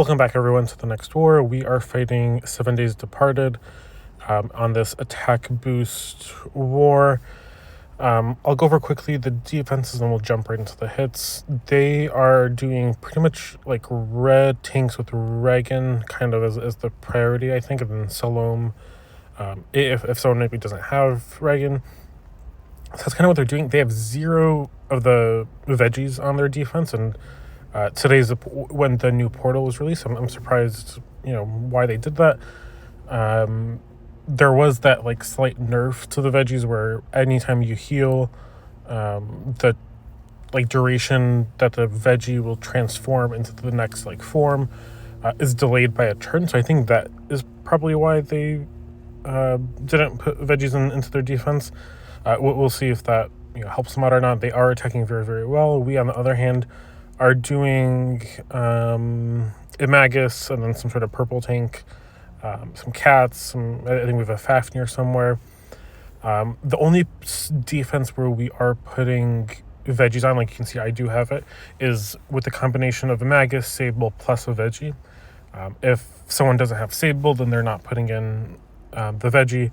Welcome back, everyone, to the next war. We are fighting 7 Days Departed on this attack boost war. I'll go over quickly the defenses and we'll jump right into the hits. They are doing pretty much like red tanks with Reagan kind of as the priority, I think, and then Salome, if someone maybe doesn't have Reagan. So that's kind of what they're doing. They have 0 of the veggies on their defense, and today's when the new portal was released. I'm surprised, why they did that. There was that like slight nerf to the veggies where anytime you heal, the like duration that the veggie will transform into the next like form is delayed by a turn. So I think that is probably why they didn't put veggies into their defense. We'll see if that helps them out or not. They are attacking very, very well. We, on the other hand, are doing Imagus and then some sort of purple tank, some cats, I think we have a Fafnir somewhere. The only defense where we are putting veggies on, like you can see I do have it, is with the combination of Imagus, Sable, plus a veggie. If someone doesn't have Sable, then they're not putting in the veggie.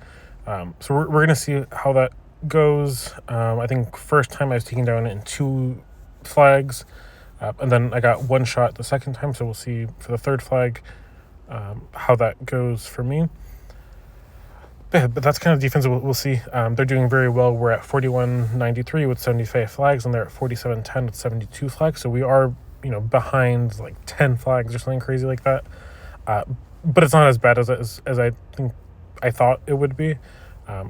So we're going to see how that goes. I think first time I was taking down in 2 flags, and then I got 1 shot the second time, so we'll see for the third flag how that goes for me. But that's kind of defense we'll see. They're doing very well. We're at 41.93 with 75 flags, and they're at 47.10 with 72 flags. So we are, behind like 10 flags or something crazy like that. But it's not as bad as I think I thought it would be.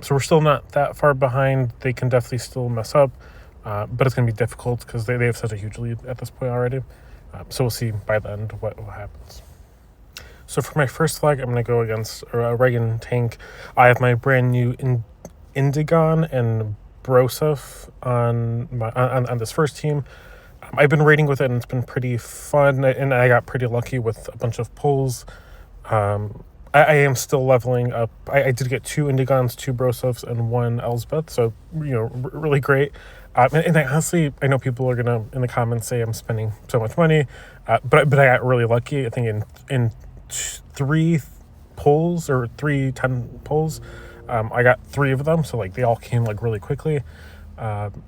So we're still not that far behind. They can definitely still mess up, but it's going to be difficult because they have such a huge lead at this point already. So we'll see by the end what happens. So for my first flag, I'm going to go against a Reagan tank. I have my brand new Indigon and Broseph on this first team. I've been raiding with it, and it's been pretty fun, and I got pretty lucky with a bunch of pulls. I am still leveling up. I did get 2 Indigons, 2 Brosefs, and 1 Elsbeth, so, really great. And I honestly, I know people are going to, in the comments, say I'm spending so much money, but I got really lucky. I think in 3 pulls, or 10 pulls, I got 3 of them, so, like, they all came, like, really quickly.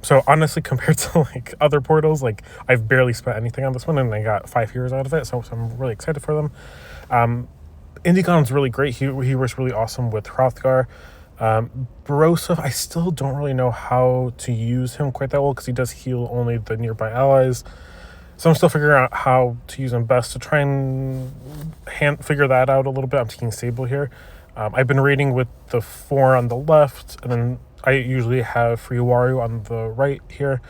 So honestly, compared to like other portals, like I've barely spent anything on this one, and I got 5 heroes out of it, so I'm really excited for them. Indigon's really great. He was really awesome with Hrothgar. Broseph, I still don't really know how to use him quite that well because he does heal only the nearby allies. So I'm still figuring out how to use him best. To try and figure that out a little bit, I'm taking Sable here. I've been raiding with the 4 on the left, and then I usually have Friwaru on the right here.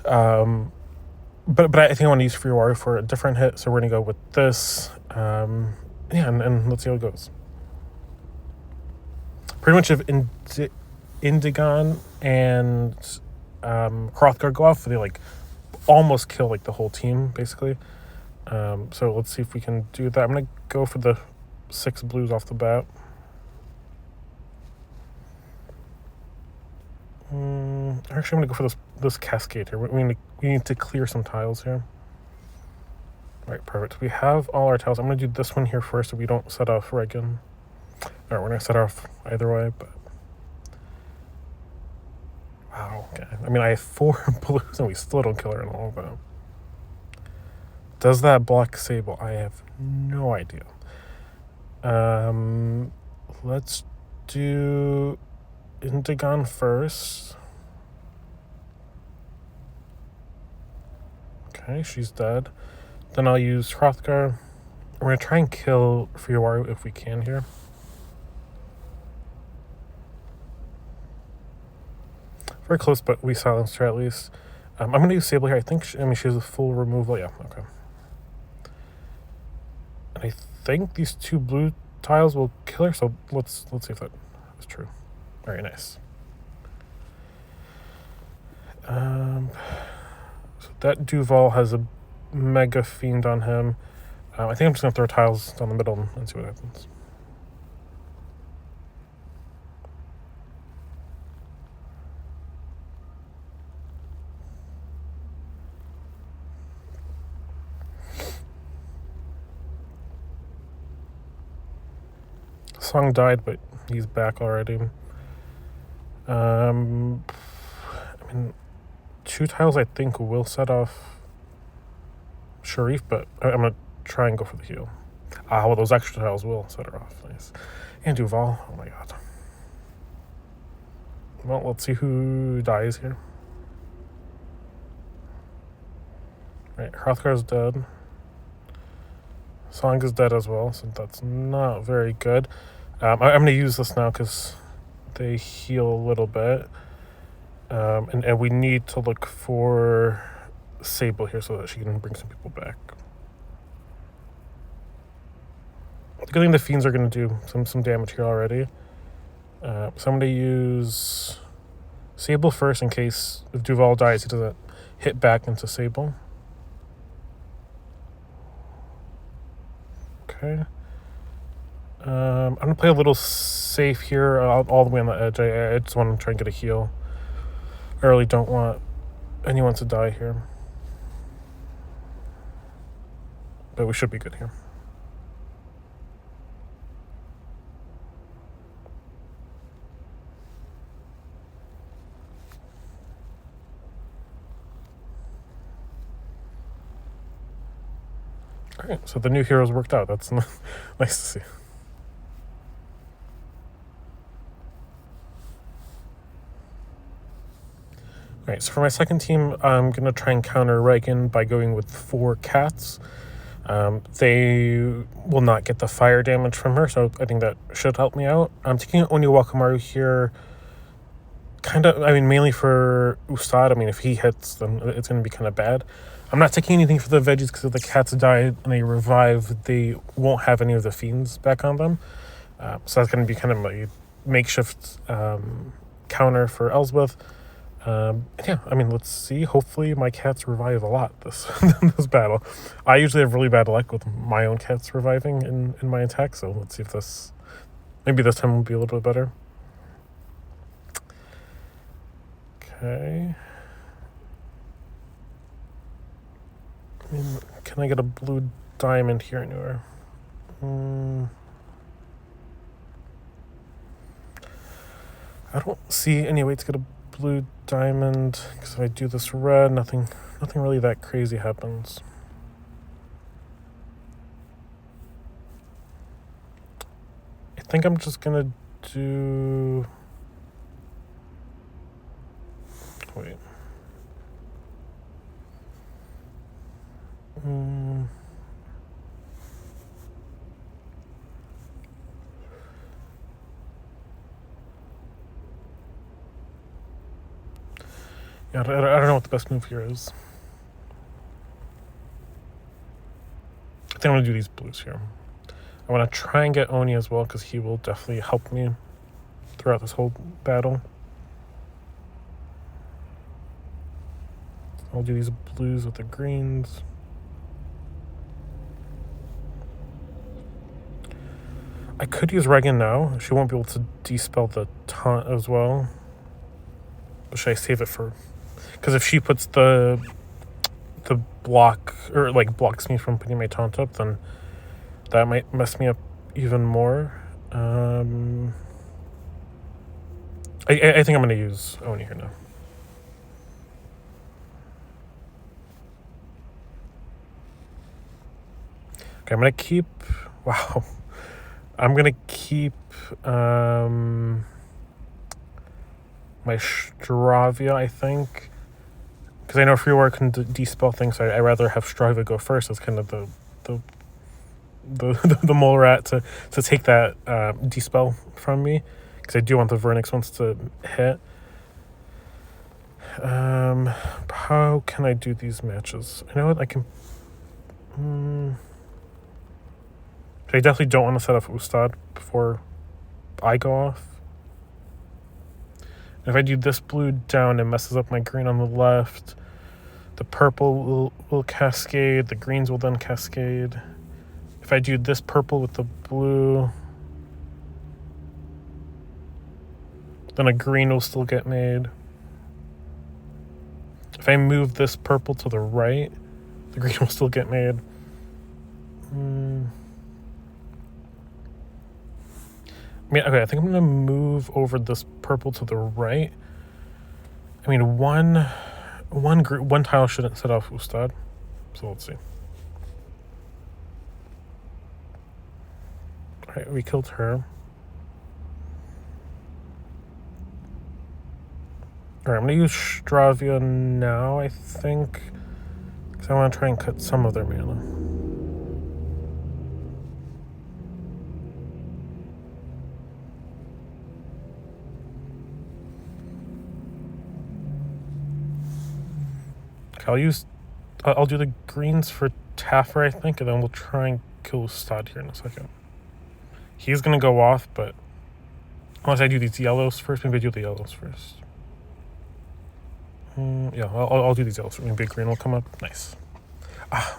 But I think I want to use Friwaru for a different hit, so we're going to go with this. And let's see how it goes. Pretty much if Indigon and Hrothgar go off, they like almost kill like the whole team, basically. So let's see if we can do that. I'm going to go for the 6 blues off the bat. Actually, I'm going to go for this Cascade here. We need to clear some tiles here. All right, perfect. We have all our tiles. I'm going to do this one here first so we don't set off Reagan. All right, we're going to set off either way, but... Wow, okay. I mean, I have 4 blues and we still don't kill her in all of them. Does that block Sable? I have no idea. Let's do Indigon first. Okay, she's dead. Then I'll use Hrothgar. We're going to try and kill Friwaru if we can here. Very close, but we silenced her at least. I'm going to use Sable here. I think she has a full removal. Yeah, okay. And I think these 2 blue tiles will kill her, so let's see if that is true. Very nice. So that Duval has a Mega Fiend on him. I think I'm just going to throw tiles down the middle and see what happens. Song died, but he's back already. I mean, 2 tiles I think will set off Sharif, but I'm gonna try and go for the heal. Well, those extra tiles will set her off. Nice. And Duval. Oh my god. Well, let's see who dies here. Right, Hrothgar's dead. Song is dead as well, so that's not very good. I'm going to use this now because they heal a little bit. And we need to look for Sable here so that she can bring some people back. The good thing the Fiends are going to do some damage here already. So I'm going to use Sable first in case if Duval dies, he doesn't hit back into Sable. Okay. I'm going to play a little safe here, all the way on the edge. I just want to try and get a heal. I really don't want anyone to die here. But we should be good here. Alright, so the new heroes worked out. That's nice to see. Alright, so for my second team, I'm going to try and counter Reagan by going with 4 cats. They will not get the fire damage from her, so I think that should help me out. I'm taking Oni Wakamaru here, mainly for Ustad. I mean, if he hits, then it's going to be kind of bad. I'm not taking anything for the veggies because if the cats die and they revive, they won't have any of the fiends back on them. So that's going to be kind of my makeshift counter for Elsbeth. Yeah, I mean, let's see. Hopefully my cats revive a lot this battle. I usually have really bad luck with my own cats reviving in my attack, so let's see if maybe this time will be a little bit better. Okay. Can I get a blue diamond here anywhere? I don't see any way to get a blue diamond because if I do this red, nothing really that crazy happens. I think I'm just gonna do. Wait. Yeah, I don't know what the best move here is. I think I'm going to do these blues here. I want to try and get Oni as well because he will definitely help me throughout this whole battle. I'll do these blues with the greens. I could use Reagan now. She won't be able to dispel the taunt as well. But should I save it for... Because if she puts the block, or like blocks me from putting my taunt up, then that might mess me up even more. I think I'm going to use Oni here now. Okay, I'm going to keep... Wow. I'm going to keep my Stravia, I think. Because I know Freeware can dispel things, so I'd rather have Stravia go first as kind of the mole rat to take that dispel from me. Because I do want the Vernix ones to hit. How can I do these matches? You know what? I can... I definitely don't want to set up Ustad before I go off. If I do this blue down, it messes up my green on the left. The purple will cascade. The greens will then cascade. If I do this purple with the blue, then a green will still get made. If I move this purple to the right, the green will still get made. I mean, okay, I think I'm gonna move over this purple to the right. I mean, one tile shouldn't set off Ustad, so let's see. All right, we killed her. All right, I'm gonna use Stravia now, I think, because I want to try and cut some of their mana. Okay, I'll do the greens for Taffer, I think, and then we'll try and kill Ustad here in a second. He's gonna go off, but unless I do these yellows first, maybe I do the yellows first. Yeah, I'll do these yellows. Maybe green will come up. Nice.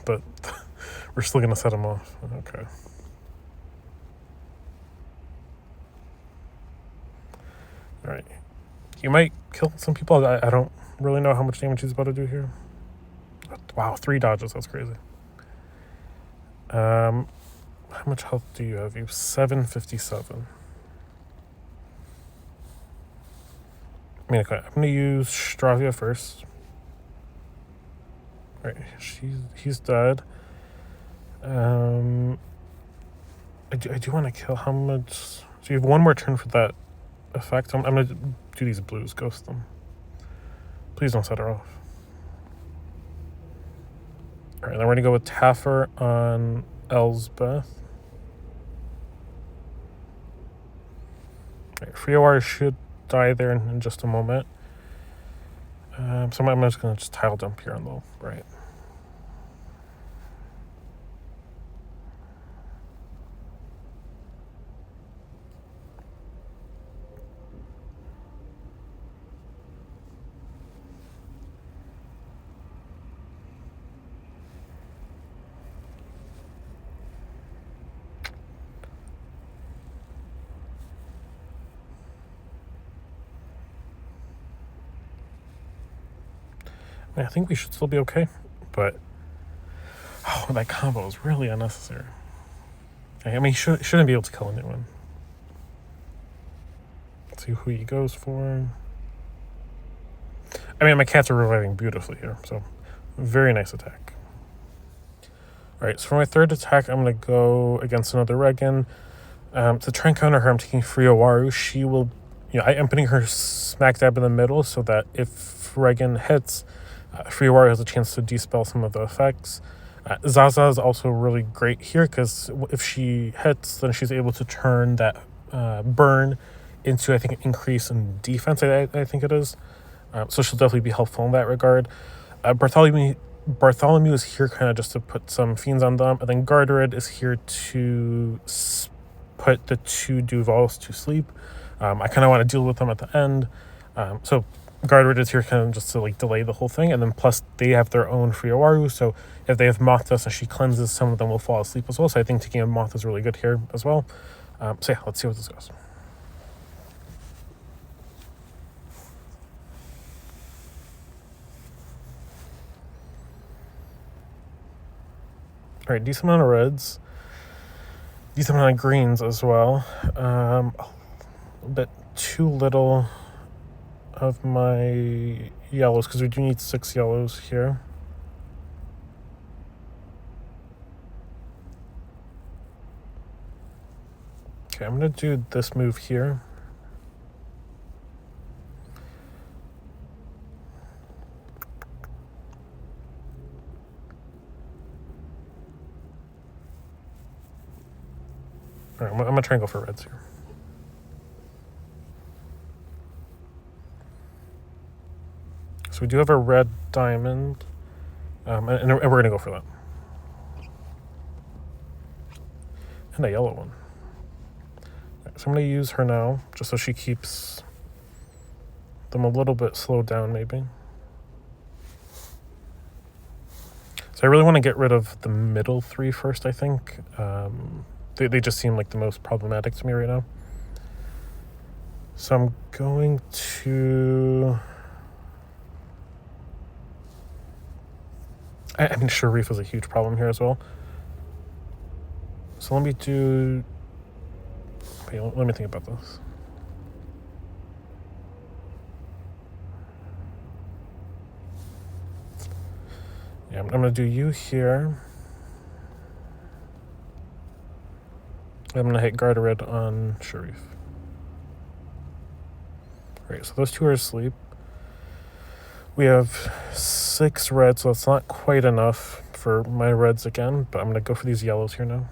But we're still gonna set him off. Okay. All right. He might kill some people. I don't really know how much damage he's about to do here. Wow, 3 dodges. That's crazy. How much health do you have? You have 757. I mean, okay, I'm gonna use Stravia first. All right, he's dead. I do want to kill how much? So you have one more turn for that effect. I'm gonna do these blues, ghost them. Please don't set her off. All right, then we're gonna go with Taffer on Elsbeth. All right, Friowar should die there in just a moment. So I'm just gonna tile dump here on the right. I think we should still be okay, but that combo is really unnecessary. I mean, he shouldn't be able to kill anyone. Let's see who he goes for. I mean, my cats are reviving beautifully here, so very nice attack. All right, so for my third attack, I'm going to go against another Regan. To try and counter her, I'm taking Friowaru. She will, I'm putting her smack dab in the middle so that if Regan hits, Friowaru has a chance to dispel some of the effects. Zaza is also really great here because if she hits, then she's able to turn that burn into, I think, an increase in defense, I think it is. So she'll definitely be helpful in that regard. Bartholomew is here kind of just to put some fiends on them, and then Garderid is here to put the 2 Duvals to sleep. I kind of want to deal with them at the end. So Garderid is here kind of just to delay the whole thing, and then plus they have their own Friowaru, so if they have Mothas and she cleanses, some of them will fall asleep as well, so I think taking a Moth is really good here as well. So yeah, let's see how this goes. All right, decent amount of reds, decent amount of greens as well. A bit too little of my yellows because we do need 6 yellows here. Okay, I'm going to do this move here. All right, I'm going to try and go for reds here. So we do have a red diamond, and we're going to go for that. And a yellow one. So I'm going to use her now, just so she keeps them a little bit slowed down, maybe. So I really want to get rid of the middle 3 first, I think. They just seem like the most problematic to me right now. So I'm going to... I mean, Sharif is a huge problem here as well. So let me do... Okay, let me think about this. Yeah, I'm gonna do you here. I'm gonna hit Garda Red on Sharif. Alright, so those two are asleep. We have 6 reds, so it's not quite enough for my reds again, but I'm gonna go for these yellows here now.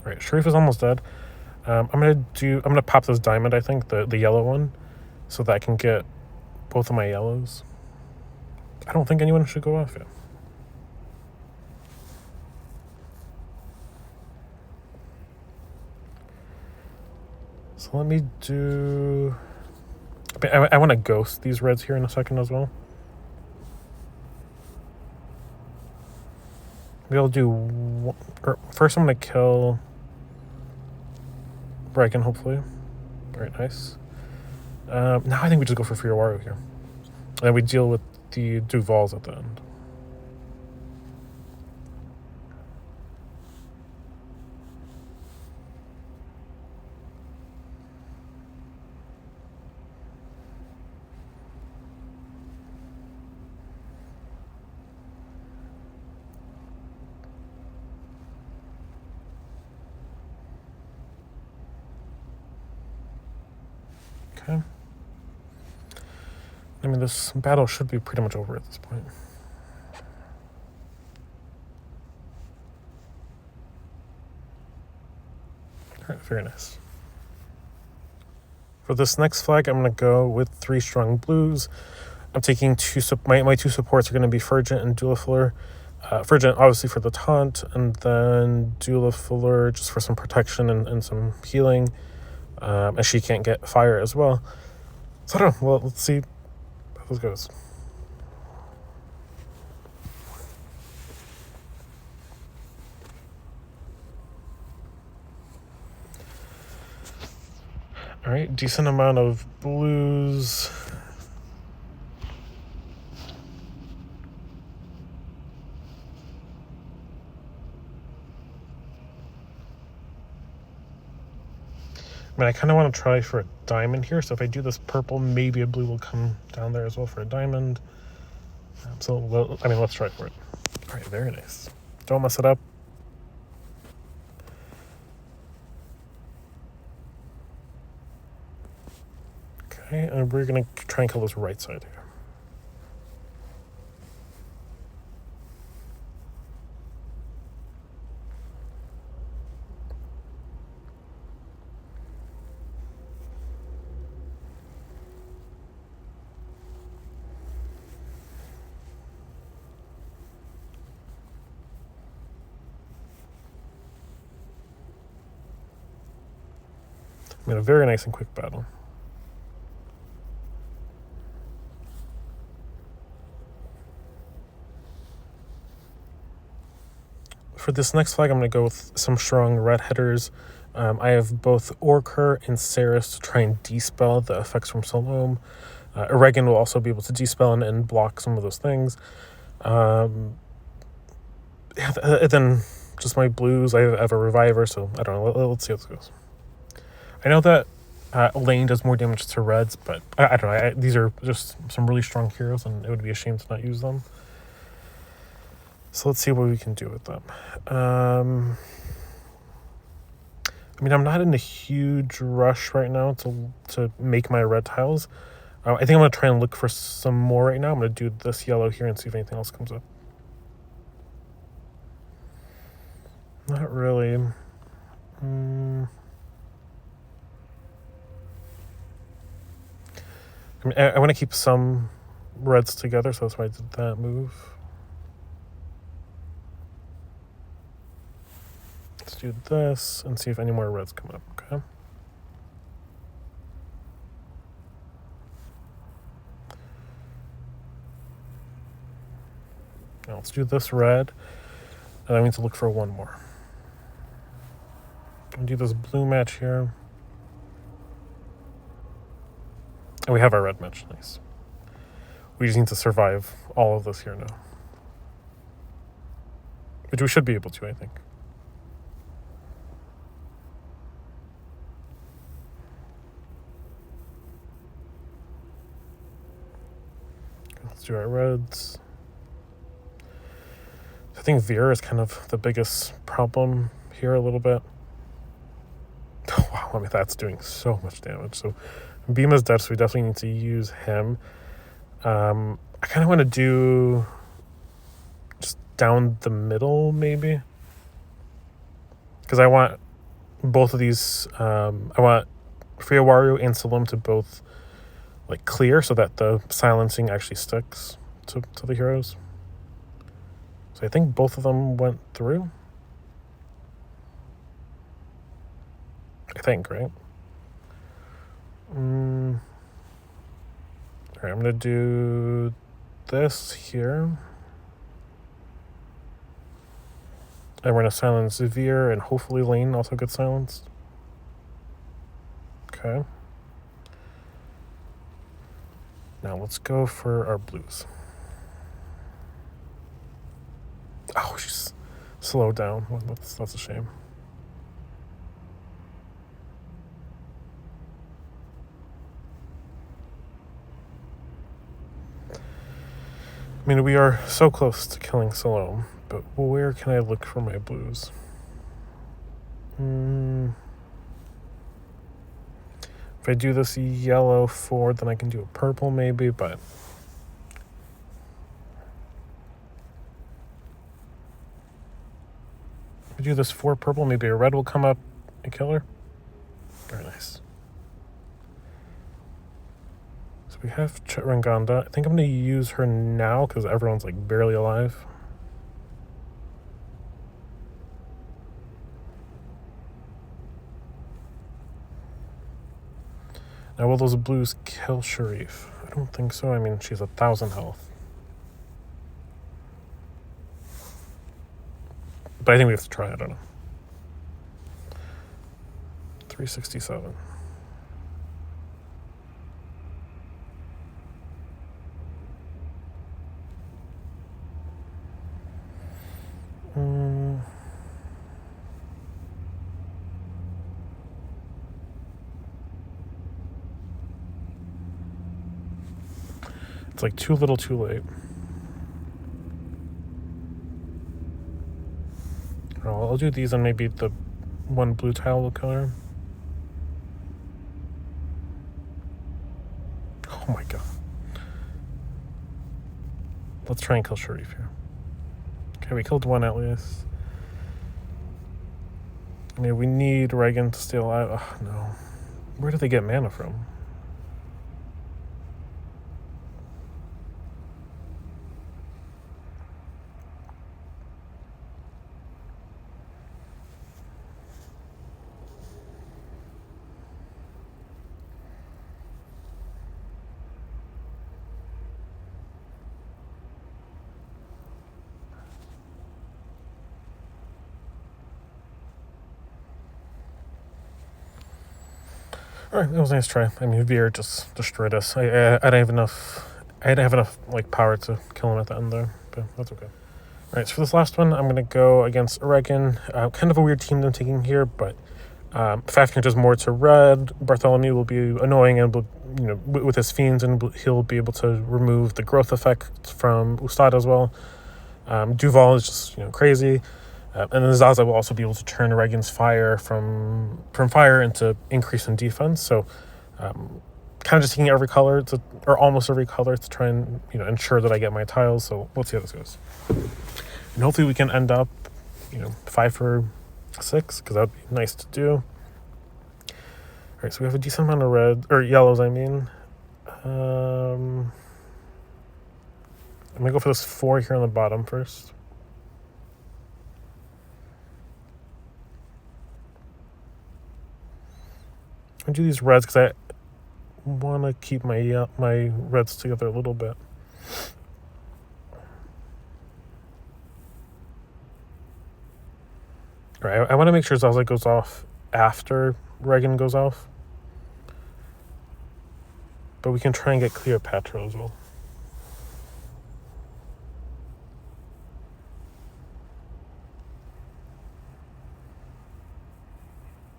Alright, Sharif is almost dead. I'm gonna pop this diamond, I think, the yellow one, so that I can get both of my yellows. I don't think anyone should go off yet. So let me do... I want to ghost these reds here in a second as well. Maybe I'll do... First I'm going to kill Reagan, hopefully. Alright, nice. Now I think we just go for Furiwaru here. And then we deal with the Duvals at the end. Okay. I mean, this battle should be pretty much over at this point. Alright, very nice. For this next flag, I'm going to go with 3 strong blues. I'm taking my 2 supports are going to be Fergent and Dulafuller. Fergent, obviously, for the taunt, and then Dulafuller just for some protection and some healing. And she can't get fire as well. So I don't know. Well, let's see how this goes. All right, decent amount of blues. I mean, I kind of want to try for a diamond here, so if I do this purple, maybe a blue will come down there as well for a diamond. Let's try for it. All right, very nice. Don't mess it up. Okay, and we're going to try and kill this right side here. I mean, a very nice and quick battle. For this next flag, I'm going to go with some strong red headers. I have both Orker and Ceres to try and dispel the effects from Salome. Reagan will also be able to dispel and block some of those things. Then just my blues, I have a Reviver, so I don't know. Let's see how this goes. I know that Lane does more damage to reds, but I don't know. These are just some really strong heroes, and it would be a shame to not use them. So let's see what we can do with them. I mean, I'm not in a huge rush right now to make my red tiles. I think I'm going to try and look for some more right now. I'm going to do this yellow here and see if anything else comes up. Not really. I mean, I want to keep some reds together, so that's why I did that move. Let's do this and see if any more reds come up, okay? Now let's do this red, and I need to look for one more. I'll do this blue match here. And we have our red match, nice. We just need to survive all of this here now. which we should be able to, I think. Let's do our reds. I think Veer is kind of the biggest problem here a little bit. Oh, wow, I mean, that's doing so much damage. So Beam is dead, so we definitely need to use him. I kind of want to do just down the middle, maybe. Because I want both of these, I want Freyawaru and Salome to both like clear so that the silencing actually sticks to the heroes. So I think both of them went through. I think, right? Alright, I'm going to do this here. And we're going to silence Veer, and hopefully Lane also gets silenced. Okay. Now let's go for our blues. Oh, she's slowed down. That's a shame. I mean, we are so close to killing Salome, but where can I look for my blues? If I do this yellow forward, then I can do a purple maybe, but... if I do this 4 purple, maybe a red will come up and kill her. Very nice. So we have Chitranganda. I think I'm going to use her now because everyone's like barely alive. Now, will those blues kill Sharif? I don't think so. I mean, she's 1,000 health. But I think we have to try. I don't know. 367. It's like too little too late. Oh, I'll do these and maybe the one blue tile will kill her. Oh my god. Let's try and kill Sharif here. Okay, we killed one at least. I mean, we need Reagan to stay alive. Oh, no. Where do they get mana from? Alright, that was a nice try. I mean, Veer just destroyed us. I didn't have enough. I didn't have enough like power to kill him at the end there, but that's okay. Alright, so for this last one, I'm gonna go against Regan. Kind of a weird team I'm taking here, but Fafnir does more to red. Bartholomew will be annoying and will, with his fiends, and he'll be able to remove the growth effect from Ustad as well. Duval is just crazy. And then Zaza will also be able to turn Regan's fire from fire into increase in defense. So kind of just taking every color or almost every color to try and ensure that I get my tiles. So let's see how this goes. And hopefully we can end up 5 for 6, because that would be nice to do. All right, so we have a decent amount of red or yellows. I mean, I'm gonna go for this 4 here on the bottom first. I do these reds because I want to keep my reds together a little bit. All right, I want to make sure Zaza goes off after Regan goes off. But we can try and get Cleopatra as well.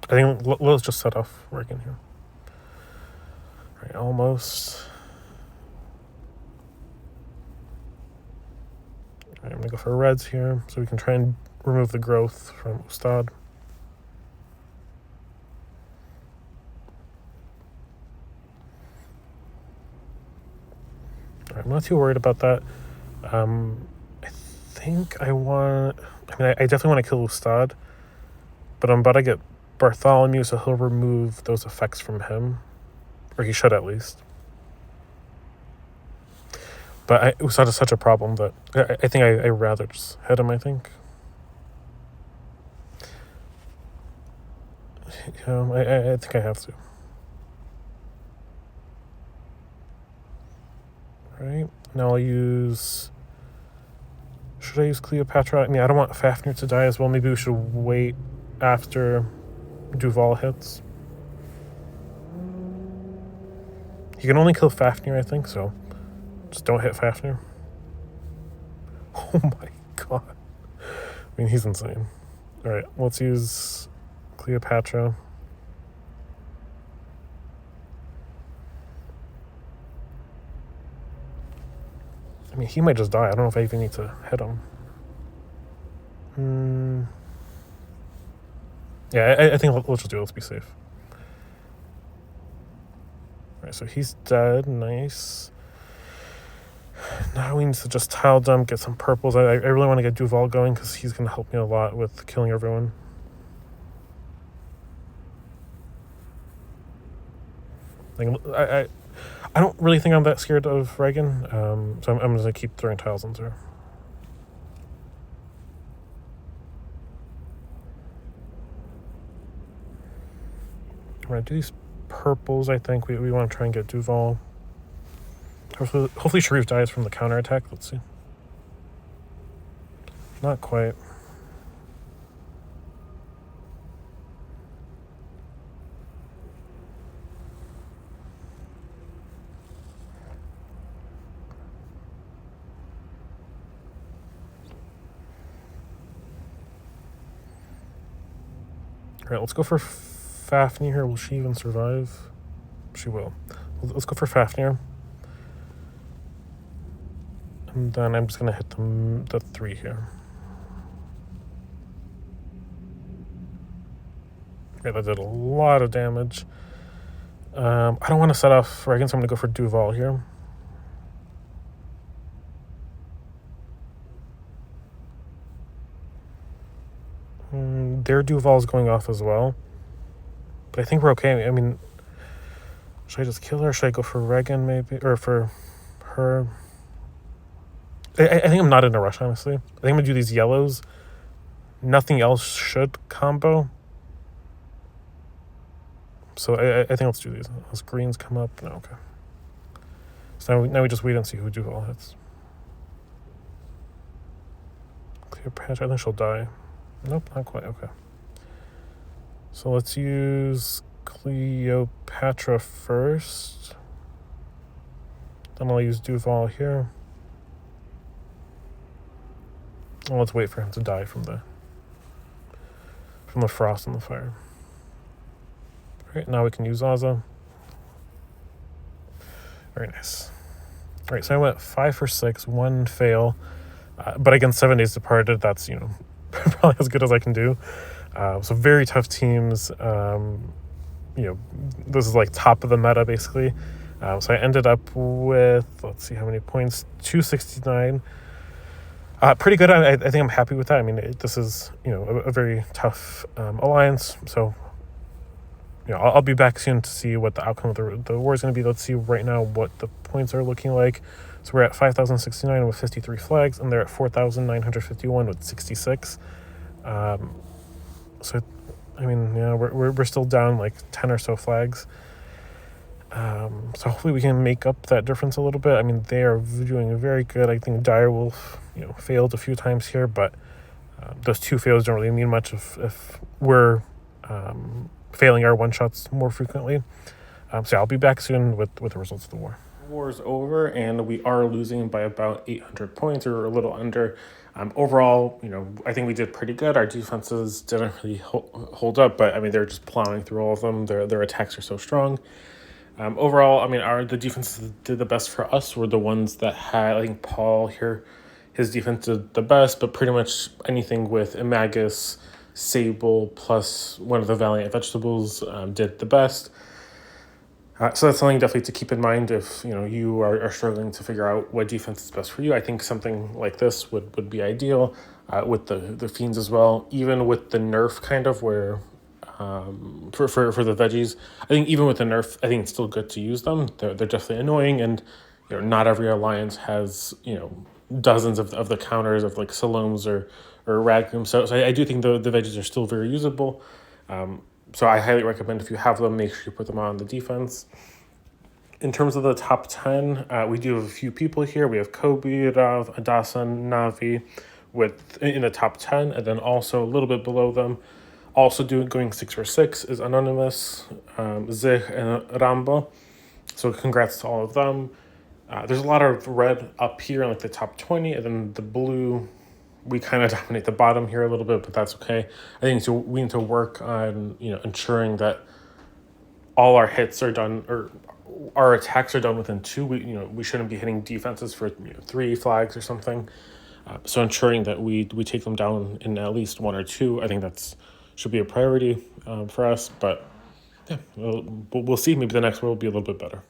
I think let's just set off Reagan here. All right, almost. All right, I'm gonna go for reds here so we can try and remove the growth from Ustad. All right, I'm not too worried about that. I think I definitely want to kill Ustad, but I'm about to get Bartholomew, so he'll remove those effects from him, or he should at least. But Ustad is such a problem that I think I'd rather just hit him, I think. I think I have to. Right, now I'll use... Should I use Cleopatra? I mean, I don't want Fafnir to die as well. Maybe we should wait after Duval hits. He can only kill Fafnir, I think, so just don't hit Fafnir. Oh my god. I mean, he's insane. Alright, let's use Cleopatra. I mean, he might just die. I don't know if I even need to hit him. Yeah, I think let's just do it. Let's be safe. Alright, so he's dead. Nice. Now we need to just tile dump, get some purples. I really want to get Duval going because he's going to help me a lot with killing everyone. Like, I don't really think I'm that scared of Reagan, so I'm going to keep throwing tiles into her. I'm going to do these purples, I think. We want to try and get Duval. Hopefully Sharif dies from the counterattack. Let's see. Not quite. Alright, let's go for Fafnir here. Will she even survive? She will. Let's go for Fafnir. And then I'm just going to hit the 3 here. Okay, that did a lot of damage. I don't want to set off Reagan, so I'm going to go for Duval here. Their Duval's going off as well. But I think we're okay. I mean, should I just kill her? Should I go for Reagan maybe? Or for her? I think I'm not in a rush, honestly. I think I'm going to do these yellows. Nothing else should combo. So I think let's do these. Those greens come up. No, okay. So now we just wait and see who Duval hits. Cleopatra, I think she'll die. Nope, not quite. Okay. So let's use Cleopatra first. Then I'll use Duval here. And let's wait for him to die from the frost and the fire. Alright, now we can use Zaza. Very nice. Alright, so I went 5 for 6, 1 fail. But against 7 Days Departed, that's, probably as good as I can do. So very tough teams. This is like top of the meta, basically. So I ended up with, let's see how many points, 269. Pretty good. I think I'm happy with that. I mean, this is, a very tough alliance. So, I'll be back soon to see what the outcome of the war is going to be. Let's see right now what the points are looking like. So we're at 5,069 with 53 flags, and they're at 4,951 with 66. So, I mean, we're still down like 10 or so flags. So hopefully we can make up that difference a little bit. I mean, they are doing very good. I think Direwolf, failed a few times here, but those 2 fails don't really mean much if we're failing our one-shots more frequently. So I'll be back soon with the results of the war. war is over, and we are losing by about 800 points or a little under. Overall, I think we did pretty good. Our defenses didn't really hold up, but I mean, they're just plowing through all of them. Their attacks are so strong. Overall, I mean, the defenses that did the best for us were the ones that had, I think Paul here, his defense did the best, but pretty much anything with Imagus, Sable, plus one of the Valiant Vegetables did the best. So that's something definitely to keep in mind if you are struggling to figure out what defense is best for you. I think something like this would be ideal with the fiends as well. Even with the nerf kind of where for the veggies, I think even with the nerf, I think it's still good to use them. They're definitely annoying, and not every alliance has dozens of the counters of like Saloms or Ragum. So I do think the veggies are still very usable. So I highly recommend if you have them, make sure you put them on the defense. In terms of the top 10, we do have a few people here. We have Kobe, Rav, Adasan, Navi in the top 10, and then also a little bit below them, also going 6 for 6 is Anonymous, Zich, and Rambo. So congrats to all of them. There's a lot of red up here in like the top 20, and then the blue, we kind of dominate the bottom here a little bit, but that's okay. I think we need to work on ensuring that all our hits are done, or our attacks are done within 2. We shouldn't be hitting defenses for 3 flags or something. So ensuring that we take them down in at least 1 or 2, I think that's should be a priority for us. But yeah, we'll see. Maybe the next one will be a little bit better.